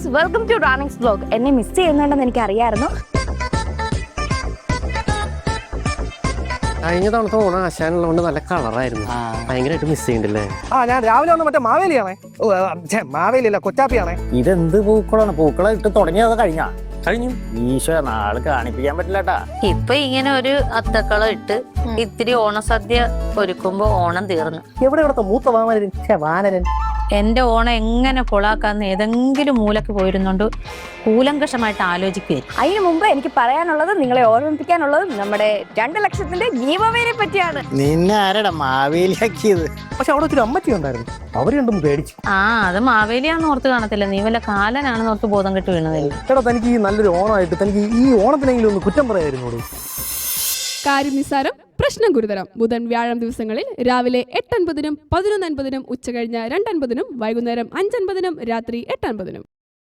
Guys, welcome to റാണിങ്സ് vlog. എന്നെ miss ചെയ്യുന്നുണ്ടെന്ന് എനിക്ക് അറിയാമായിരുന്നു. കഴിഞ്ഞ തവണത്തെ ഓണം ആശാനുള്ളതുകൊണ്ട് നല്ല കളറായിരുന്നു. ഭയങ്കരമായിട്ട് മിസ് ചെയ്യണ്ടല്ലേ? ഞാൻ രാവിലെ വന്ന് മറ്റേ മാവേലിയാണേ. മാവേലിയല്ല, കൊച്ചാപ്പിയാണേ. ഇതെന്ത് പൂക്കളാണ്? പൂക്കളെ ഇട്ട് തുടങ്ങിയത് കഴിഞ്ഞു. ഈശോ, നാളെ കാണിപ്പിക്കാൻ പറ്റില്ലട്ടാ. ഇപ്പൊ ഇങ്ങനെ ഒരു അത്തക്കളം ഇട്ട് ഇത്തിരി ഓണസദ്യ ഒരുക്കുമ്പോ ഓണം തീർന്നു. എവിടെ ഇവിടത്തെ മൂത്ത വാനരൻ? എന്റെ ഓണം എങ്ങനെ കൊളാക്കാന്ന് ഏതെങ്കിലും മൂലക്ക് പോയിരുന്നോണ്ട് കൂലങ്കഷമായിട്ട് ആലോചിക്കുകയായിരുന്നു. അതിനു മുമ്പ് എനിക്ക് പറയാനുള്ളത്, നിങ്ങളെ ഓർമ്മിപ്പിക്കാനുള്ളതും നമ്മുടെ 2 ലക്ഷത്തിന്റെ ഗീവവേനെ പറ്റിയാണ്. നിന്നെ ആരടാ മാവേലിയാക്കിയത്? പക്ഷെ അവിടെ ഒരു അമ്മച്ചി ഉണ്ടായിരുന്നു, അവര് രണ്ടും പേടിച്ചു. അത് മാവേലിയാന്ന് ഓർത്ത് കാണത്തില്ല, നീ വല്ല കാലനാണെന്ന് ഓർത്ത് ബോധം കെട്ട് വീണതല്ലേ. എടാ, തനിക്ക് ഈ നല്ലൊരു ഓണമായിട്ട് തനിക്ക് ഈ ഓണത്തിനെങ്കിലും ഒന്ന് കുറ്റം പറയായിരുന്നു. കാര്യം നിസ്സാരം, പ്രശ്നം ഗുരുതരം. ബുധൻ വ്യാഴം ദിവസങ്ങളിൽ രാവിലെ 8:50, 11:50, ഉച്ചകഴിഞ്ഞ് 2:50, വൈകുന്നേരം 5:50, രാത്രി 8:50.